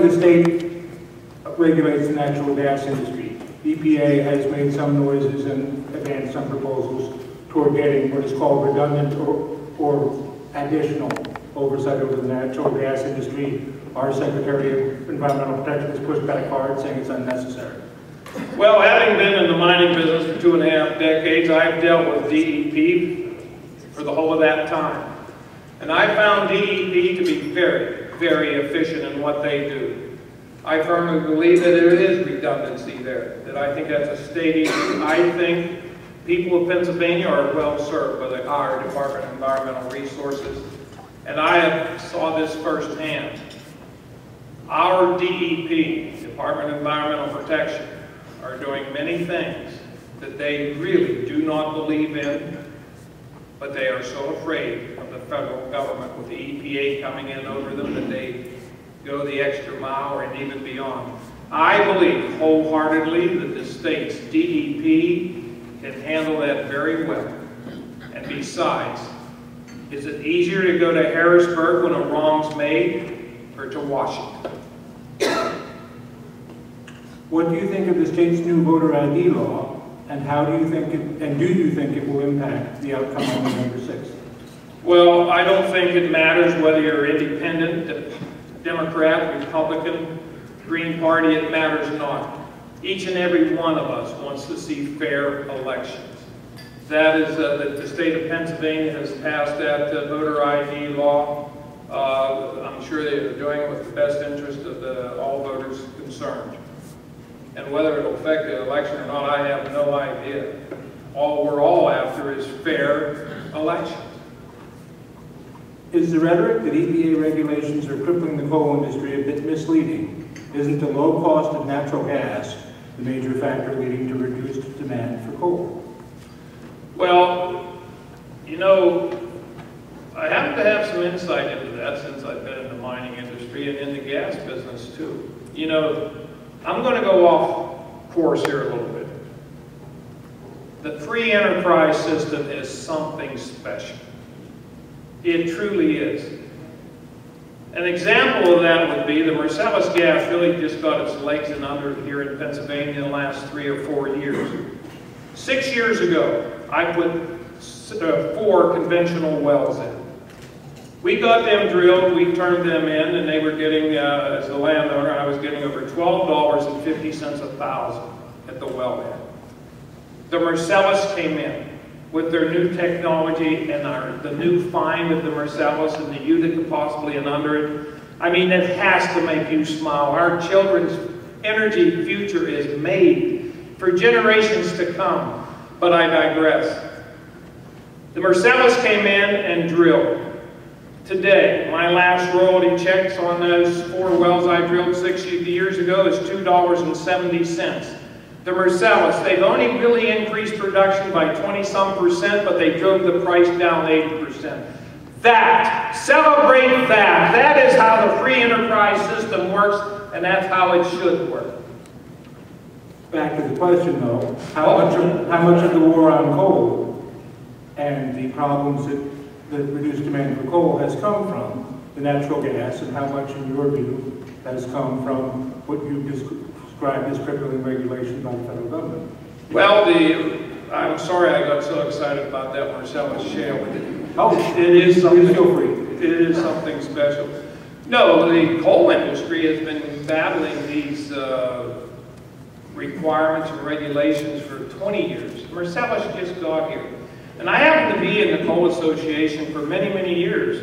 Currently, the state regulates the natural gas industry. EPA has made some noises and advanced some proposals toward getting what is called redundant or additional oversight over the natural gas industry. Our Secretary of Environmental Protection has pushed back hard, saying it's unnecessary. Well, having been in the mining business for 2.5 decades, I've dealt with DEP for the whole of that time. And I found DEP to be very, very efficient in what they do. I firmly believe that there is redundancy there, that I think that's a state issue. I think people of Pennsylvania are well served by our Department of Environmental Resources, and I saw this firsthand. Our DEP, Department of Environmental Protection, are doing many things that they really do not believe in, but they are so afraid of the federal government with the EPA coming in over them that they go the extra mile and even beyond. I believe wholeheartedly that the state's DEP can handle that very well. And besides, is it easier to go to Harrisburg when a wrong's made or to Washington? What do you think of the state's new voter ID law, and how do you think it will impact the outcome on November 6th? Well, I don't think it matters whether you're independent, Democrat, Republican, Green Party, it matters not. Each and every one of us wants to see fair elections. That is that the state of Pennsylvania has passed that voter ID law. I'm sure they are doing it with the best interest of all voters concerned. And whether it will affect the election or not, I have no idea. All we're all after is fair elections. Is the rhetoric that EPA regulations are crippling the coal industry a bit misleading? Isn't the low cost of natural gas the major factor leading to reduced demand for coal? Well, you know, I happen to have some insight into that since I've been in the mining industry and in the gas business too. You know, I'm going to go off course here a little bit. The free enterprise system is something special. It truly is. An example of that would be the Marcellus gas really just got its legs in under here in Pennsylvania in the last 3 or 4 years. 6 years ago, I put 4 conventional wells in. We got them drilled, we turned them in, and they were getting, as the landowner, I was getting over $12.50 a thousand at the wellhead. The Marcellus came in with their new technology and the new find of the Marcellus and the Utica possibly and under it. I mean, it has to make you smile. Our children's energy future is made for generations to come. But I digress. The Marcellus came in and drilled. Today, my last royalty checks on those 4 wells I drilled 6 years ago is $2.70. The Marcellus, they've only really increased production by 20-some%, but they drove the price down 80%. Celebrate that. That is how the free enterprise system works, and that's how it should work. Back to the question though, how much of the war on coal and the problems that reduced demand for coal has come from the natural gas, and how much, in your view, has come from what you described as crippling regulation by the federal government? Well, I'm sorry I got so excited about that Marcellus shale. It is something special. No, the coal industry has been battling these requirements and regulations for 20 years. Marcellus just got here. And I happened to be in the Coal Association for many, many years.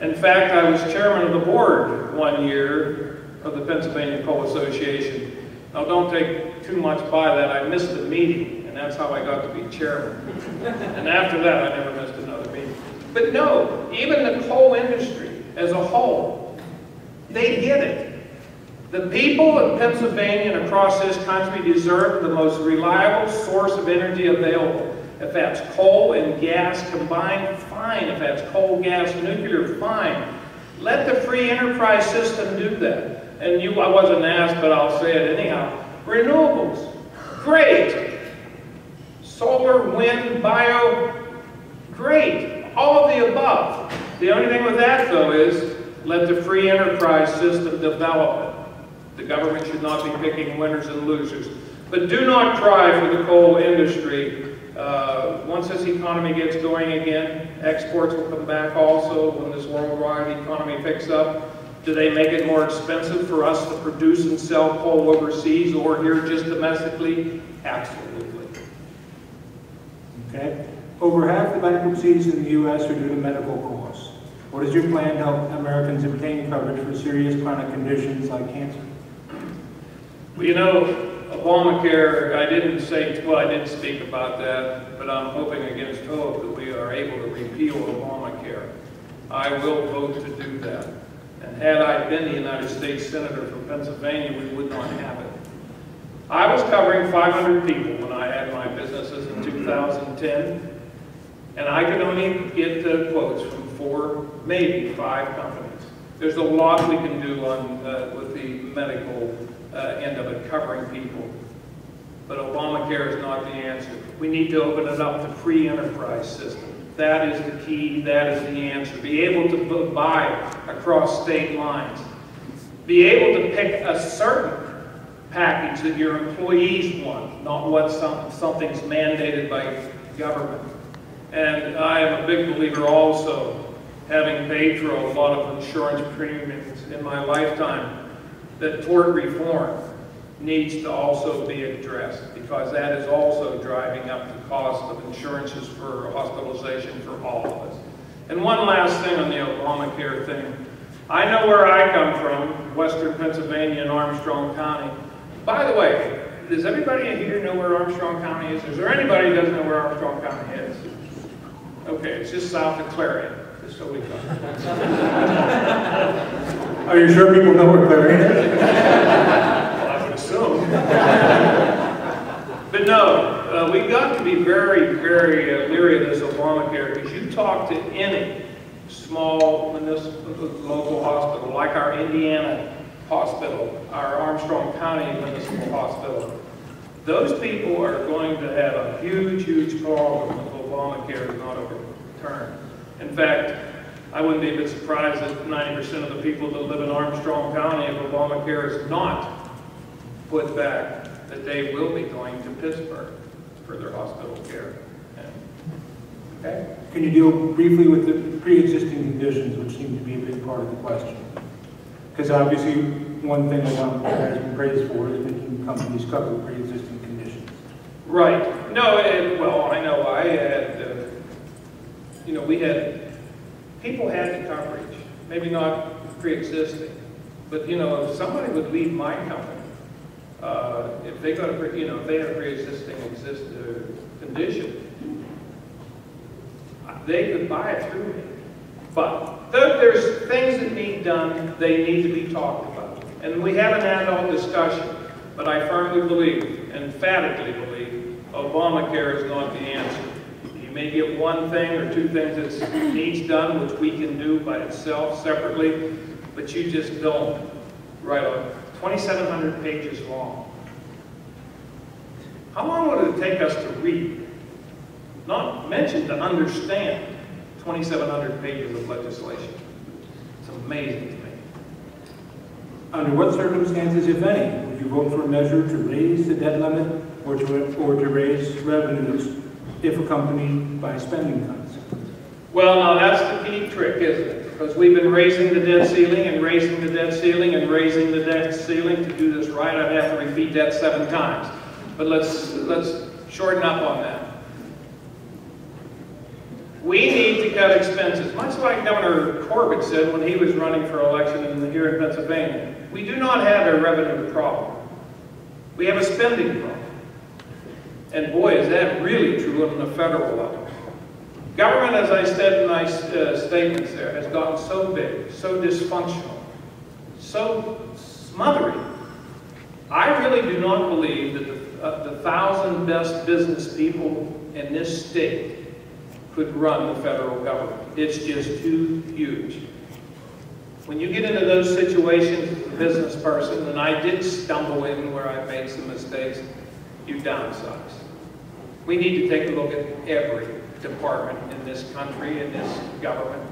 In fact, I was chairman of the board 1 year of the Pennsylvania Coal Association. Now, don't take too much by that. I missed the meeting, and that's how I got to be chairman. And after that, I never missed another meeting. But no, even the coal industry as a whole, they get it. The people of Pennsylvania and across this country deserve the most reliable source of energy available. If that's coal and gas combined, fine. If that's coal, gas, nuclear, fine. Let the free enterprise system do that. And I wasn't asked, but I'll say it anyhow. Renewables, great. Solar, wind, bio, great. All of the above. The only thing with that, though, is let the free enterprise system develop it. The government should not be picking winners and losers. But do not cry for the coal industry. Once this economy gets going again, exports will come back also when this worldwide economy picks up. Do they make it more expensive for us to produce and sell coal overseas or here just domestically? Absolutely. Okay. Over half the bankruptcies in the U.S. are due to medical costs. What is your plan to help Americans obtain coverage for serious chronic conditions like cancer? Well, you know, Obamacare, I did speak about that, but I'm hoping against hope that we are able to repeal Obamacare. I will vote to do that. And had I been the United States Senator from Pennsylvania, we would not have it. I was covering 500 people when I had my businesses in 2010, and I could only get quotes from 4, maybe 5 companies. There's a lot we can do on with the medical end of it, covering people. But Obamacare is not the answer. We need to open it up to free enterprise system. That is the key, that is the answer. Be able to buy across state lines. Be able to pick a certain package that your employees want, not what something's mandated by government. And I am a big believer also, having paid for a lot of insurance premiums in my lifetime, that tort reform needs to also be addressed, because that is also driving up the cost of insurances for hospitalization for all of us. And one last thing on the Obamacare thing. I know where I come from, Western Pennsylvania in Armstrong County. By the way, does everybody in here know where Armstrong County is? Is there anybody who doesn't know where Armstrong County is? Okay, it's just south of Clarion, just so we know. Are you sure people know where Clarion is? Well, I would assume. But no, we've got to be very, very leery of this Obamacare, because you talk to any small municipal local hospital, like our Indiana hospital, our Armstrong County Municipal Hospital, those people are going to have a huge, huge problem if Obamacare is not overturned. In fact, I wouldn't be a bit surprised that 90% of the people that live in Armstrong County, if Obamacare is not put back, that they will be going to Pittsburgh for their hospital care. Okay? Can you deal briefly with the pre-existing conditions, which seem to be a big part of the question? Because obviously, one thing Obamacare has been praised for is making companies cover pre-existing conditions. Right. No, well, I know I had, people had the coverage, maybe not pre-existing, but, if somebody would leave my company, if they got if they had a pre-existing condition, they could buy it through me. But there's things that need done, they need to be talked about. And we have an adult discussion, but I firmly believe, emphatically believe, Obamacare is not the answer. You may get one thing or two things that needs done, which we can do by itself, separately, but you just don't write on 2,700 pages long. How long would it take us to read? Not mention to understand 2,700 pages of legislation. It's amazing to me. Under what circumstances, if any, would you vote for a measure to raise the debt limit or to raise revenues if accompanied by spending cuts? Well, now that's the key trick, isn't it? Because we've been raising the debt ceiling and raising the debt ceiling and raising the debt ceiling. To do this right, I'd have to repeat that 7 times. But let's shorten up on that. We need to cut expenses, much like Governor Corbett said when he was running for election here in Pennsylvania. We do not have a revenue problem. We have a spending problem. And boy, is that really true on the federal level. Government, as I said in my statements there, has gotten so big, so dysfunctional, so smothering. I really do not believe that the 1,000 best business people in this state could run the federal government. It's just too huge. When you get into those situations as a business person, and I did stumble in where I made some mistakes, you downsize. We need to take a look at every department in this country, in this government.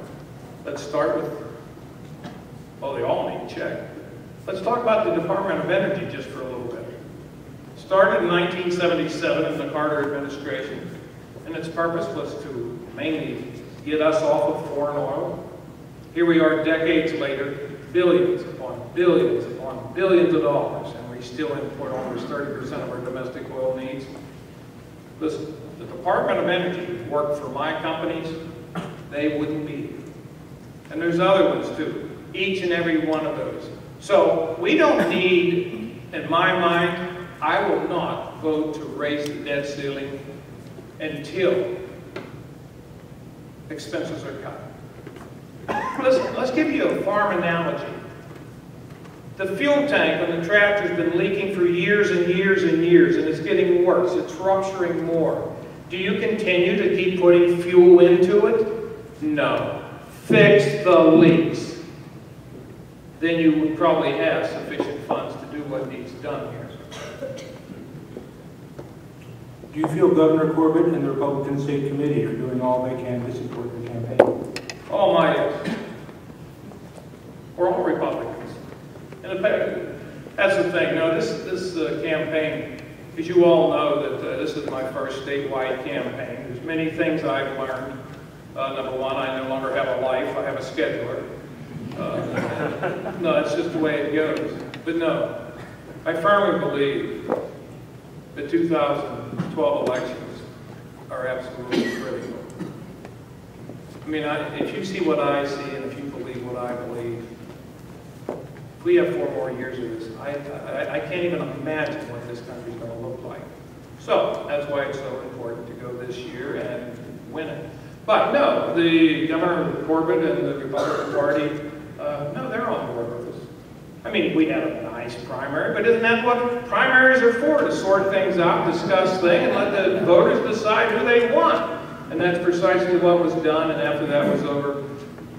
Let's start with, well, they all need checked. Let's talk about the Department of Energy just for a little bit. Started in 1977 in the Carter administration, and its purpose was to mainly get us off of foreign oil. Here we are decades later, billions upon billions upon billions of dollars, and we still import almost 30% of our domestic oil needs. Listen, the Department of Energy worked for my companies, they wouldn't be here. And there's other ones too, each and every one of those. So we don't need, in my mind, I will not vote to raise the debt ceiling until expenses are cut. Let's give you a farm analogy. The fuel tank on the tractor's been leaking for years and years and years, and it's getting worse. It's rupturing more. Do you continue to keep putting fuel into it? No. Fix the leaks. Then you would probably have sufficient funds to do what needs done here. Do you feel Governor Corbett and the Republican State Committee are doing all they can to support your campaign? Oh my, yes. We're all Republicans. And in fact, that's the thing. No, this campaign, as you all know, that this is my first statewide campaign. There's many things I've learned. Number one, I no longer have a life. I have a scheduler. No, that's just the way it goes. But no, I firmly believe the 2012 elections are absolutely critical. I mean, if you see what I see and if you believe what I believe, if we have 4 more years of this, I can't even imagine what this country's going to look like. So that's why it's so important to go this year and win it. But no, the Governor Corbett and the Republican Party, no, they're on board with us. I mean, we had a nice primary, but isn't that what primaries are for? To sort things out, discuss things, and let the voters decide who they want. And that's precisely what was done, and after that was over,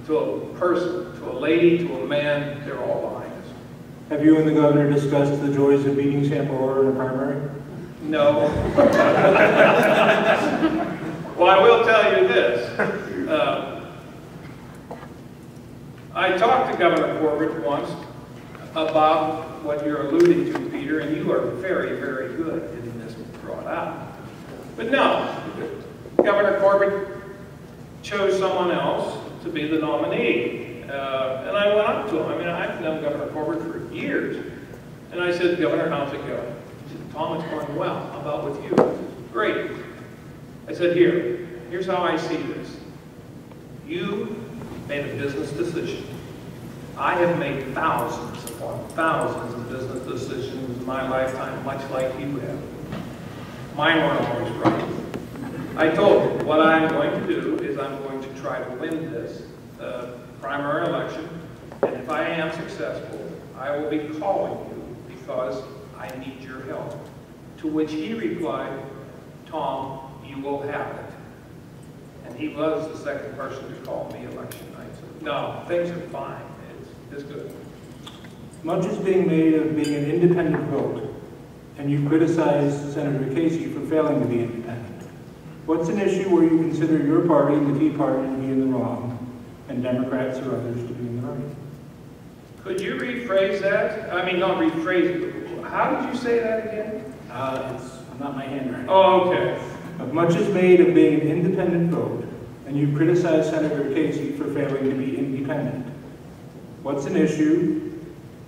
to a person, to a lady, to a man, they're all behind us. Have you and the governor discussed the joys of beating Sample Order in a primary? No. Well, I will tell you this. I talked to Governor Corbett once about what you're alluding to, Peter, and you are very, very good at getting this brought out. But no, Governor Corbett chose someone else to be the nominee. And I went up to him. I mean, I've known Governor Corbett for years. And I said, Governor, how's it going? He said, Tom, it's going well. How about with you? I said, great. I said, here's how I see this. You made a business decision. I have made thousands upon thousands of business decisions in my lifetime, much like you have. Mine weren't always right. I told you, what I'm going to do is I'm going to try to win this primary election, and if I am successful, I will be calling you because I need your help. To which he replied, Tom, you will have it. And he was the second person to call me election night. So, no, things are fine. It's good. Much is being made of being an independent vote, and you criticize Senator Casey for failing to be independent. What's an issue where you consider your party and the Tea Party to be in the wrong, and Democrats or others to be in the right? Could you rephrase that? I mean, not rephrase it. How did you say that again? It's not my handwriting. Oh, okay. Much is made of being an independent vote, and you criticize Senator Casey for failing to be independent. What's an issue,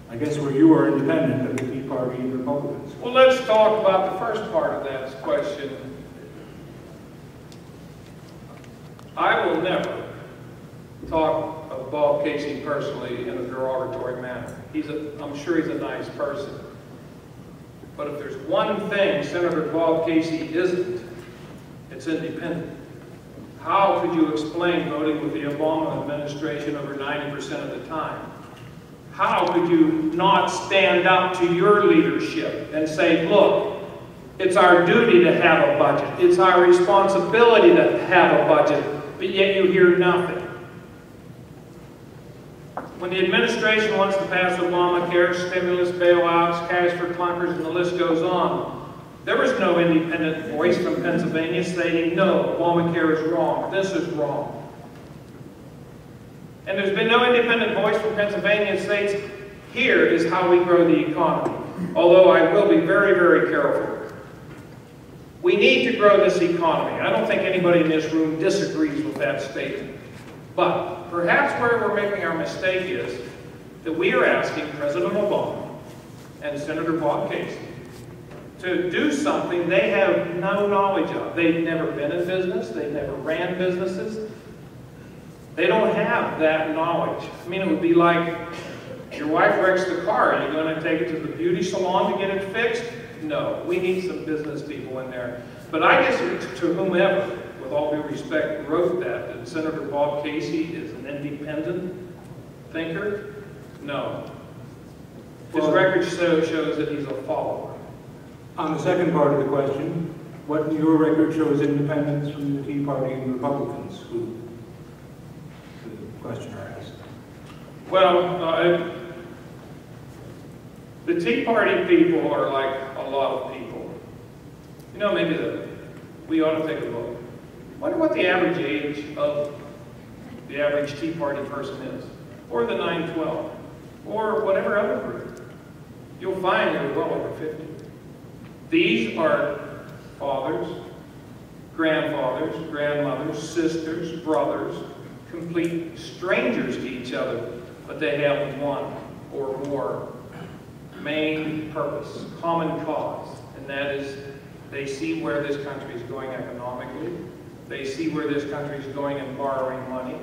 I guess, where you are independent of the Tea Party and Republicans? Well, let's talk about the first part of that question. I will never talk of Bob Casey personally in a derogatory manner. I'm sure he's a nice person. But if there's one thing Senator Bob Casey isn't, it's independent. How could you explain voting with the Obama administration over 90% of the time? How could you not stand up to your leadership and say, look, it's our duty to have a budget. It's our responsibility to have a budget, but yet you hear nothing. When the administration wants to pass Obamacare, stimulus, bailouts, cash for clunkers, and the list goes on, there was no independent voice from Pennsylvania stating, no, Obamacare is wrong, this is wrong. And there's been no independent voice from Pennsylvania that states, here is how we grow the economy. Although I will be very, very careful. We need to grow this economy. I don't think anybody in this room disagrees with that statement. But perhaps where we're making our mistake is that we are asking President Obama and Senator Bob Casey to do something they have no knowledge of. They've never been in business. They've never ran businesses. They don't have that knowledge. I mean, it would be like your wife wrecks the car. Are you going to take it to the beauty salon to get it fixed? No. We need some business people in there. But I guess to whomever, with all due respect, wrote that Senator Bob Casey is an independent thinker? No. His record shows that he's a follower. On the second part of the question, what in your record shows independence from the Tea Party and Republicans, who the questioner asked? Well, the Tea Party people are like a lot of people. You know, maybe we ought to take a look. Wonder what the average age of the average Tea Party person is, or the 912, or whatever other group. You'll find they're well over 50. These are fathers, grandfathers, grandmothers, sisters, brothers, complete strangers to each other, but they have one or more main purpose, common cause, and that is they see where this country is going economically, they see where this country is going in borrowing money,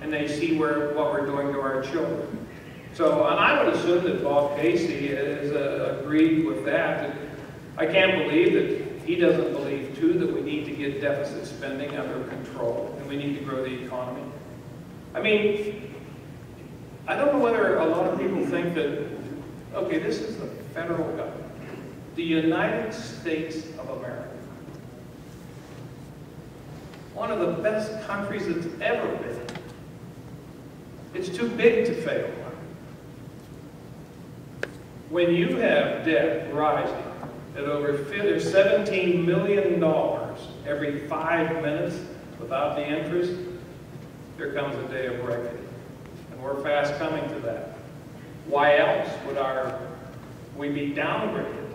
and they see what we're doing to our children. So, and I would assume that Bob Casey has agreed with that. I can't believe that he doesn't believe, too, that we need to get deficit spending under control and we need to grow the economy. I mean, I don't know whether a lot of people think that, okay, this is the federal government, the United States of America, one of the best countries that's ever been. It's too big to fail. When you have debt rising at over $17 million every 5 minutes without the interest, there comes a day of reckoning. And we're fast coming to that. Why else would we be downgraded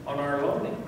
on our loaning?